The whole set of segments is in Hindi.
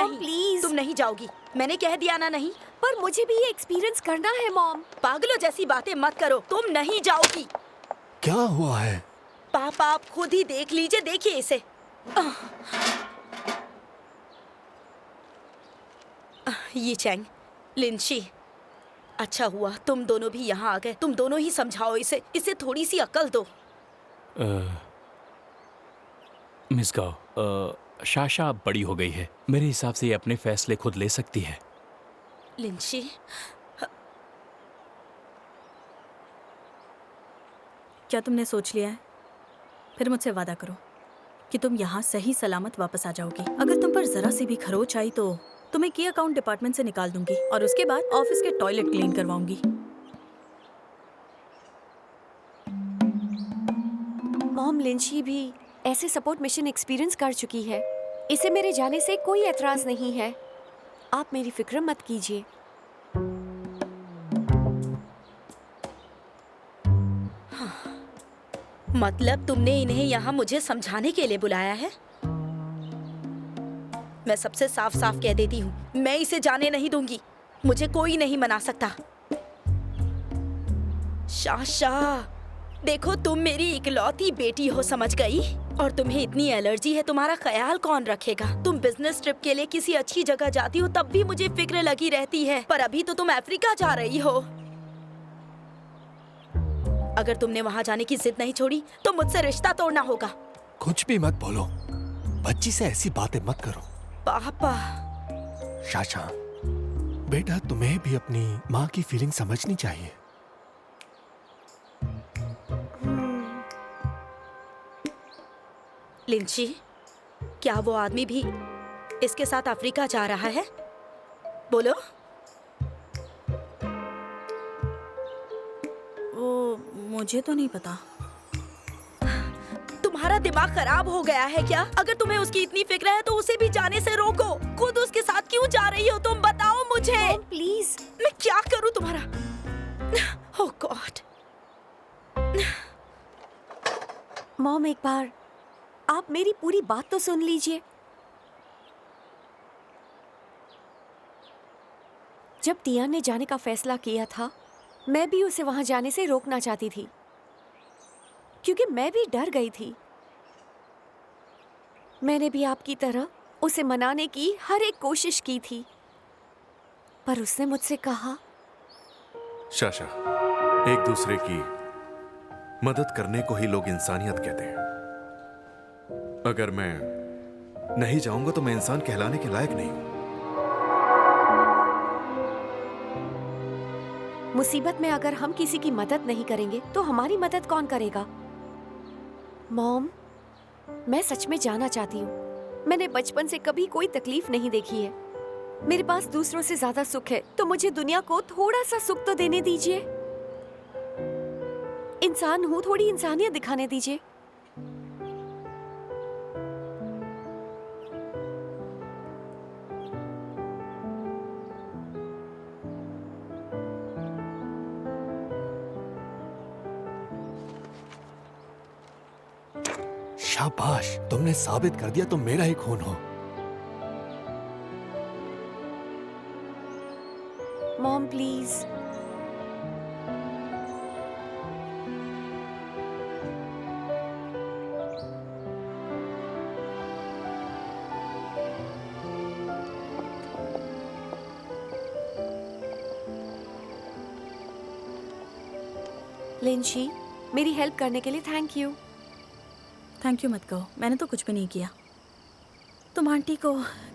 नहीं प्लीज। तुम नहीं जाओगी, मैंने कह दिया ना। नहीं, पर मुझे भी ये एक्सपीरियंस करना है मॉम। पागलों जैसी बातें मत करो, तुम नहीं जाओगी। क्या हुआ है? पापा आप खुद ही देख लीजिए, देखिए इसे। ये चैंग, लिंची, अच्छा हुआ तुम दोनों भी यहाँ आ गए। तुम दोनों ही समझाओ इसे, इसे थोड़ी सी अक्ल दो। मिस गाओ, शाशा अब बड़ी हो गई है, मेरे हिसाब से ये अपने फैसले खुद ले सकती है। लिंची, क्या तुमने सोच लिया है? फिर मुझसे वादा करो कि तुम यहाँ सही सलामत वापस आ जाओगी। अगर तुम पर जरा सी भी खरोच आई तो तुम्हें की अकाउंट डिपार्टमेंट से निकाल दूंगी और उसके बाद ऑफिस के टॉयलेट क्लीन करवाऊंगी। मॉम, लिंची भी ऐसे सपोर्ट मिशन एक्सपीरियंस कर चुकी है। इसे मेरे जाने से कोई एतराज नहीं है। आप मेरी फिक्र मत कीजिए। मतलब तुमने इन्हें यहाँ मुझे समझाने के लिए बुलाया है? मैं सबसे साफ साफ कह देती हूँ, मैं इसे जाने नहीं दूंगी। मुझे कोई नहीं मना सकता। शाशा, देखो तुम मेरी इकलौती बेटी हो, समझ गई? और तुम्हें इतनी एलर्जी है, तुम्हारा ख्याल कौन रखेगा? तुम बिजनेस ट्रिप के लिए किसी अच्छी जगह जाती हो तब भी मुझे फिक्र लगी रहती है, पर अभी तो तुम अफ्रीका जा रही हो। अगर तुमने वहाँ जाने की जिद नहीं छोड़ी तो मुझसे रिश्ता तोड़ना होगा। कुछ भी मत बोलो, बच्ची से ऐसी बातें मत करो। पापा, शाशा, बेटा तुम्हें भी अपनी माँ की फीलिंग समझनी चाहिए। लिंची, क्या वो आदमी भी इसके साथ अफ्रीका जा रहा है? बोलो। वो मुझे तो नहीं पता। तुम्हारा दिमाग खराब हो गया है क्या? अगर तुम्हें उसकी इतनी फिक्र है तो उसे भी जाने से रोको। खुद उसके साथ क्यों जा रही हो तुम? बताओ मुझे। Mom please. मैं क्या करूं तुम्हारा? ओह गॉड। मॉम, एक बार आप मेरी पूरी बात तो सुन लीजिए। जब टियान ने जाने का फैसला किया था, मैं भी उसे वहां जाने से रोकना चाहती थी, क्योंकि मैं भी डर गई थी। मैंने भी आपकी तरह उसे मनाने की हर एक कोशिश की थी, पर उसने मुझसे कहा, शाशा, एक दूसरे की मदद करने को ही लोग इंसानियत कहते हैं। अगर मैं नहीं जाऊंगा तो मैं इंसान कहलाने के लायक नहीं हूं। मुसीबत में अगर हम किसी की मदद नहीं करेंगे तो हमारी मदद कौन करेगा? मॉम, मैं सच में जाना चाहती हूँ। मैंने बचपन से कभी कोई तकलीफ नहीं देखी है। मेरे पास दूसरों से ज्यादा सुख है, तो मुझे दुनिया को थोड़ा सा सुख तो देने दीजिए। इंसान हूँ, थोड़ी इंसानियत दिखाने दीजिए। शाबाश, तुमने साबित कर दिया तुम मेरा ही खून हो। Mom please. लिंची, मेरी हेल्प करने के लिए थैंक यू। थैंक यू मत कहो, मैंने तो कुछ भी नहीं किया। तुम आंटी को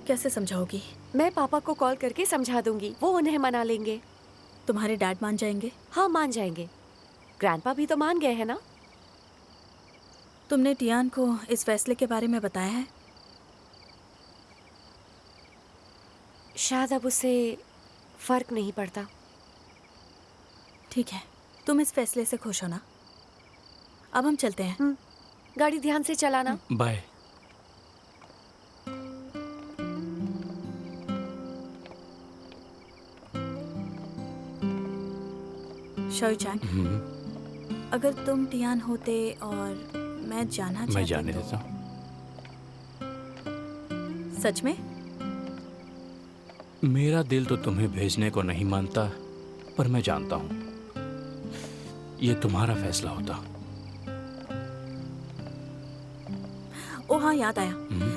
कैसे समझाओगी? मैं पापा को कॉल करके समझा दूंगी, वो उन्हें मना लेंगे। तुम्हारे डैड मान जाएंगे? हाँ, मान जाएंगे। ग्रैंडपा भी तो मान गए हैं ना। तुमने टियान को इस फैसले के बारे में बताया है? शायद अब उसे फर्क नहीं पड़ता। ठीक है, तुम इस फैसले से खुश हो ना? अब हम चलते हैं। गाड़ी ध्यान से चलाना। बाय। शोई चैंग, अगर तुम टियान होते और मैं जाना चाहती मैं जाने तो... देता हूँ। सच में? मेरा दिल तो तुम्हें भेजने को नहीं मानता, पर मैं जानता हूं ये तुम्हारा फैसला होता। ओ हाँ, याद आया,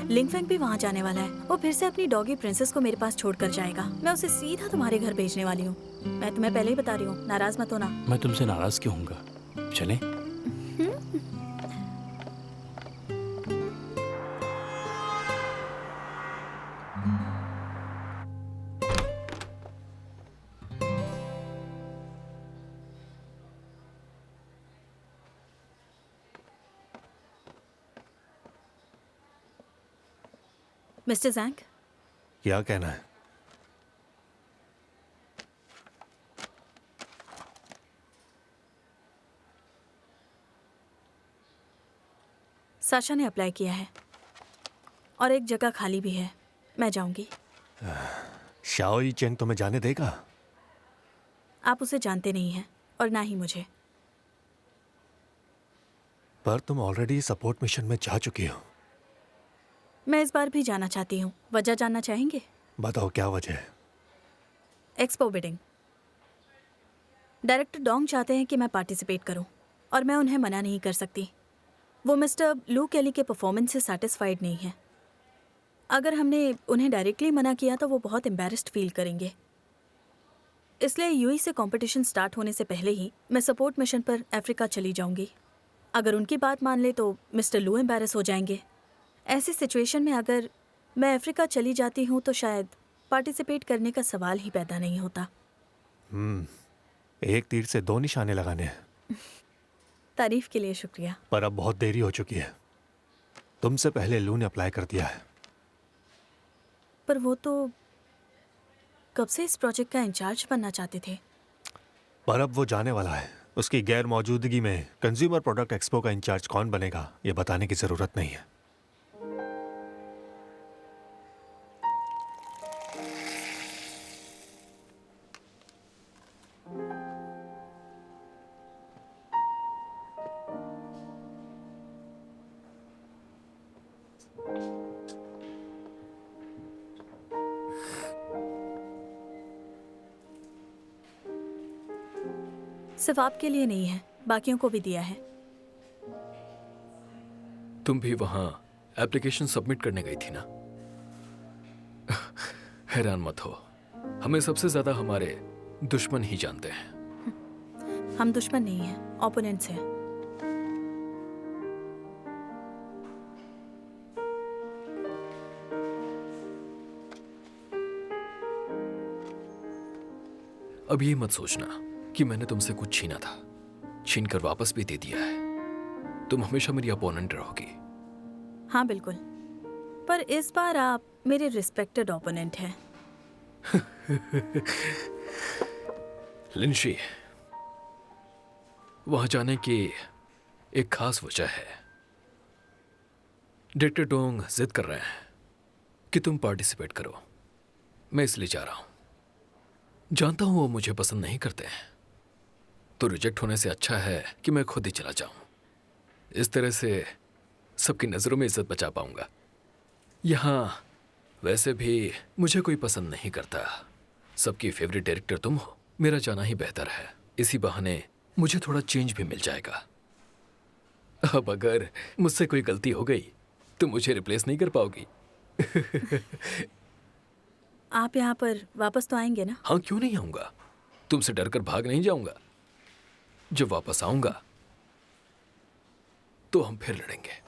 लिंगफेंग भी वहाँ जाने वाला है। वो फिर से अपनी डॉगी प्रिंसेस को मेरे पास छोड़कर जाएगा। मैं उसे सीधा तुम्हारे घर भेजने वाली हूँ। मैं तुम्हें पहले ही बता रही हूँ, नाराज मत होना। मैं तुमसे नाराज क्यों होऊंगा? चलें? मिस्टर जैंग, क्या कहना है? साशा ने अप्लाई किया है और एक जगह खाली भी है। मैं जाऊंगी। शाओई चेंग तुम्हें जाने देगा? आप उसे जानते नहीं हैं और ना ही मुझे। पर तुम ऑलरेडी सपोर्ट मिशन में जा चुकी हो। मैं इस बार भी जाना चाहती हूँ। वजह जानना चाहेंगे? बताओ क्या वजह है? Expo bidding. डायरेक्टर डोंग चाहते हैं कि मैं पार्टिसिपेट करूं और मैं उन्हें मना नहीं कर सकती। वो मिस्टर लू केली के परफॉर्मेंस से सैटिस्फाइड नहीं है। अगर हमने उन्हें डायरेक्टली मना किया तो वो बहुत एम्बैरेस्ड फील करेंगे। इसलिए यूई से कंपटीशन स्टार्ट होने से पहले ही मैं सपोर्ट मिशन पर अफ्रीका चली जाऊंगी। अगर उनकी बात मान ले तो मिस्टर लू एम्बैरेस हो जाएंगे। ऐसी सिचुएशन में अगर मैं अफ्रीका चली जाती हूँ तो शायद पार्टिसिपेट करने का सवाल ही पैदा नहीं होता। एक तीर से दो निशाने लगाने हैं। तारीफ के लिए शुक्रिया। पर अब बहुत देरी हो चुकी है। तुमसे पहले लू ने अप्लाई कर दिया है। पर वो तो कब से इस प्रोजेक्ट का इंचार्ज बनना चाहते थे। पर अब वो जाने वाला है। उसकी गैर मौजूदगी में कंज्यूमर प्रोडक्ट एक्सपो का इंचार्ज कौन बनेगा ये बताने की जरूरत नहीं है। सिर्फ आपके लिए नहीं है, बाकियों को भी दिया है। तुम भी वहां एप्लीकेशन सबमिट करने गई थी ना? हैरान मत हो, हमें सबसे ज्यादा हमारे दुश्मन ही जानते हैं। हम दुश्मन नहीं हैं, ओपोनेंट्स हैं। अब ये मत सोचना कि मैंने तुमसे कुछ छीना था, छीन कर वापस भी दे दिया है। तुम हमेशा मेरी अपोनेंट रहोगी। हाँ बिल्कुल, पर इस बार आप मेरे रिस्पेक्टेड ओपोनेंट हैं। लिंशी, वहां जाने की एक खास वजह है। डायरेक्टर डोंग जिद कर रहे हैं कि तुम पार्टिसिपेट करो। मैं इसलिए जा रहा हूं। जानता हूं वो मुझे पसंद नहीं करते हैं, तो रिजेक्ट होने से अच्छा है कि मैं खुद ही चला जाऊं। इस तरह से सबकी नजरों में इज्जत बचा पाऊंगा। यहां वैसे भी मुझे कोई पसंद नहीं करता। सबकी फेवरेट डायरेक्टर तुम हो। मेरा जाना ही बेहतर है। इसी बहाने मुझे थोड़ा चेंज भी मिल जाएगा। अब अगर मुझसे कोई गलती हो गई तो मुझे रिप्लेस नहीं कर पाओगी। आप यहाँ पर वापस तो आएंगे ना? हाँ, क्यों नहीं आऊंगा। तुमसे डरकर भाग नहीं जाऊंगा। जब वापस आऊंगा तो हम फिर लड़ेंगे।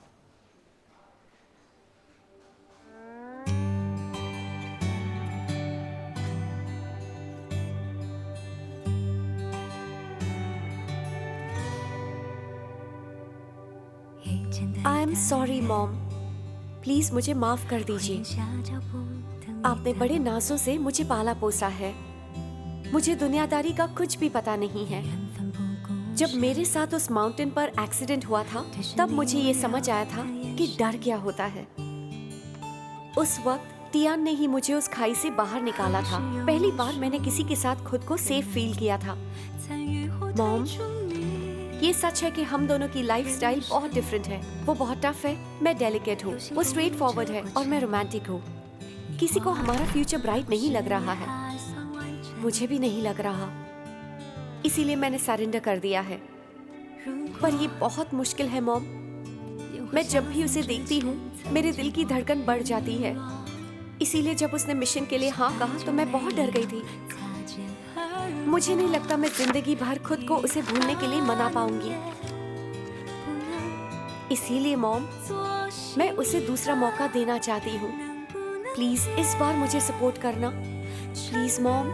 I am sorry mom, please मुझे माफ कर दीजिए। आपने बड़े नाजों से मुझे पाला पोसा है। मुझे दुनियादारी का कुछ भी पता नहीं है। जब मेरे साथ उस माउंटेन पर एक्सीडेंट हुआ था तब मुझे ये समझ आया था कि डर क्या होता है। उस वक्त टियान ने ही मुझे उस खाई से बाहर निकाला था। पहली बार मैंने किसी के साथ खुद को सेफ फील किया था। मॉम, ये सच है कि हम दोनों की लाइफस्टाइल बहुत डिफरेंट है। वो बहुत टफ है, मैं डेलिकेट हूँ। वो स्ट्रेट फॉरवर्ड है और मैं रोमांटिक हूँ। किसी को हमारा फ्यूचर ब्राइट नहीं लग रहा है, मुझे भी नहीं लग रहा, इसीलिए मैंने सरेंडर कर दिया है। पर ये बहुत मुश्किल है मॉम। मैं जब भी उसे देखती हूँ मेरे दिल की धड़कन बढ़ जाती है। इसीलिए जब उसने मिशन के लिए हाँ कहा तो मैं बहुत डर गई थी। मुझे नहीं लगता मैं जिंदगी भर खुद को उसे भूलने के लिए मना पाऊंगी। इसीलिए मॉम, मैं उसे दूसरा मौका देना चाहती हूँ। प्लीज इस बार मुझे सपोर्ट करना, प्लीज मॉम।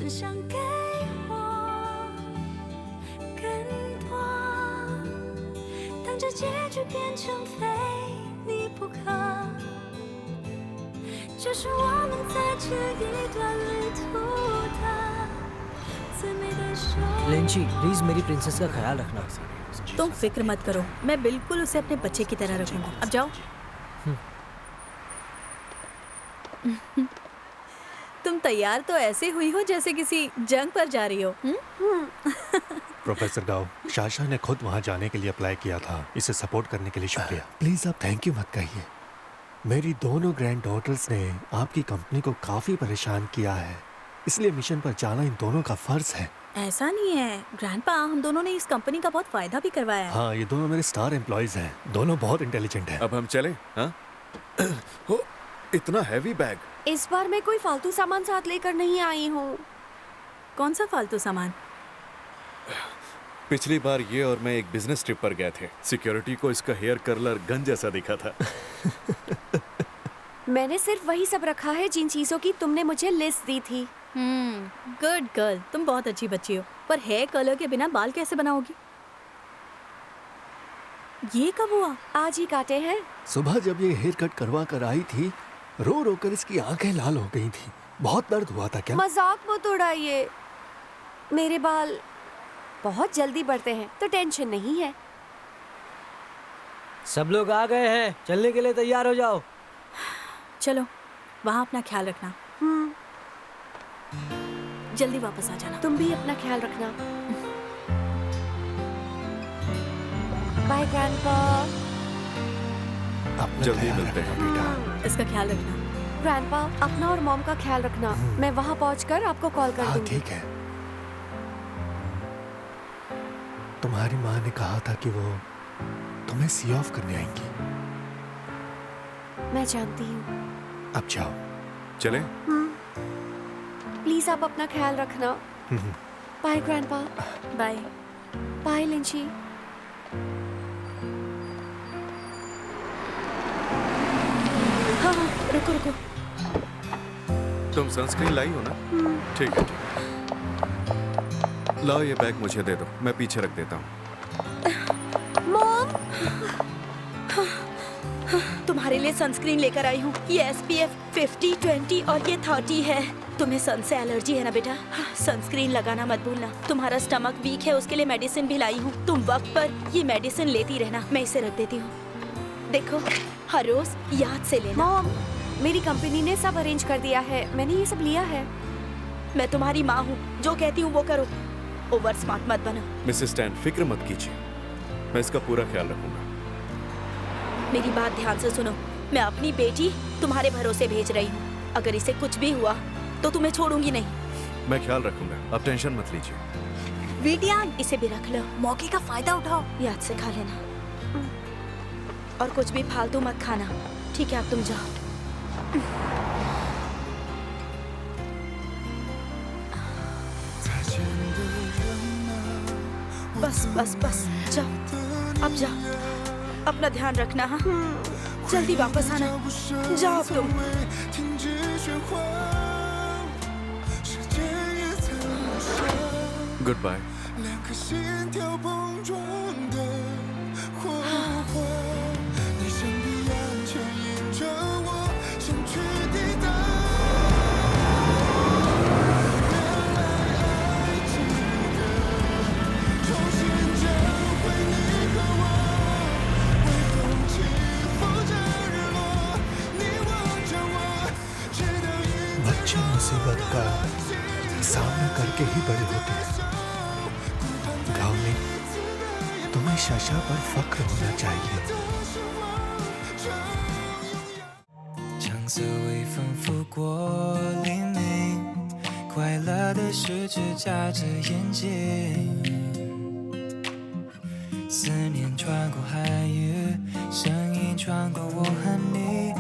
分享给我更多。当这结局变成非你不可，这是我们在这一段旅途的最美的收获。 लेंची प्लीज मेरी प्रिंसेस का ख्याल रखना। तुम फिक्र मत करो, मैं बिल्कुल उसे अपने बच्चे की तरह रखूंगी। अब जाओ। तुम तैयार तो ऐसे हुई हो जैसे किसी जंग पर जा रही हो। प्रोफेसर गाओ, शाशा ने खुद वहाँ जाने के लिए अप्लाई किया था। इसे सपोर्ट करने के लिए शुक्रिया। प्लीज आप थैंक यू मत कहिए। मेरी दोनों ग्रैंड डॉटर्स ने आपकी कंपनी को काफी परेशान किया है, इसलिए मिशन पर जाना इन दोनों का फर्ज है। ऐसा नहीं है ग्रैंडपा, हम दोनों ने इस कंपनी का बहुत फायदा भी करवाया है। हाँ, ये दोनों मेरे स्टार एम्प्लॉयज हैं। दोनों बहुत इंटेलिजेंट हैं। अब हम चलें? हाँ? हो, इतना हैवी बैग। इस बार मैं कोई फालतू सामान साथ लेकर नहीं आई हूँ। कौन सा फालतू सामान? पिछली बार ये और मैं एक बिजनेस ट्रिप पर गए थे। सिक्योरिटी को इसका हेयर कर्लर गन जैसा दिखा था। मैंने सिर्फ वही सब रखा है जिन चीजों की तुमने मुझे लिस्ट दी थी। गुड गर्ल, तुम बहुत अच्छी बच्ची हो। पर हेयर कलर के बिना बाल कैसे बनाओगी? ये कब हुआ? आज ही काटे हैं। सुबह जब ये हेयर कट करवा कर आई थी, रो रो कर इसकी आंखें लाल हो गई थी। बहुत दर्द हुआ था क्या? मजाक मत उड़ाइए। मेरे बाल बहुत जल्दी बढ़ते हैं तो टेंशन नहीं है। सब लोग आ गए हैं, चलने के लिए तैयार हो जाओ। चलो, वहाँ अपना ख्याल रखना। जल्दी वापस आ जाना। तुम भी अपना ख्याल रखना। Bye grandpa. अपना जल्दी ख्याल मिलते हैं। रखना बेटा। इसका ख्याल रखना। ग्रैंडपा, अपना और मॉम का ख्याल रखना। मैं वहाँ पहुँचकर आपको कॉल कर हाँ दूंगी। ठीक है। तुम्हारी माँ ने कहा था कि वो तुम्हें सी ऑफ करने आएंगी। मैं जानती हूँ। अब जाओ। चले? प्लीज आप अपना ख्याल रखना। Bye grandpa. बाय। बाय लिंची। हाँ हाँ, रुको रुको। तुम सनस्क्रीन लाई हो ना? ठीक है, ठीक है। लाओ ये बैग मुझे दे दो, मैं पीछे रख देता हूँ। मॉम, तुम्हारे लिए सनस्क्रीन लेकर आई हूँ। ये SPF 50, 20 और ये 30 है। तुम्हें सन से एलर्जी है ना बेटा? सनस्क्रीन लगाना मत भूलना। तुम्हारा स्टमक वीक है, उसके लिए मेडिसिन भी लाई हूँ। तुम वक्त पर ये मेडिसिन लेती रहना। मैं इसे रख देती हूँ। देखो, हर रोज याद से लेना। मॉम, मेरी कंपनी ने सब अरेंज कर दिया है। मैंने ये सब लिया है। मैं तुम्हारी माँ हूँ, जो कहती हूँ वो करो। ओवर स्मार्ट मत बनो। मिसेस स्टैन, फिक्र मत कीजिए, मैं इसका पूरा ख्याल रखूंगा। मेरी बात ध्यान से सुनो। मैं अपनी बेटी तुम्हारे भरोसे भेज रही हूँ। अगर इसे कुछ भी हुआ तो तुम्हें छोड़ूंगी नहीं। मैं ख्याल रखूंगा, आप टेंशन मत लीजिए। बेटिया, इसे भी रख लो। मौके का फायदा उठाओ। याद से खा लेना और कुछ भी फालतू मत खाना। ठीक है, अब तुम जाओ। बस बस बस, जाओ अब जाओ। अपना ध्यान रखना। हाँ, जल्दी वापस आना। जाओ अब तुम। Good bye. बच्चे मुसीबत का सामना करके ही बड़े होते हैं। गाँव में तुम्हें शाशा पर फख्र होना चाहिए। 色微风拂过黎明，快乐的时只眨着眼睛。思念穿过海域，声音穿过我和你。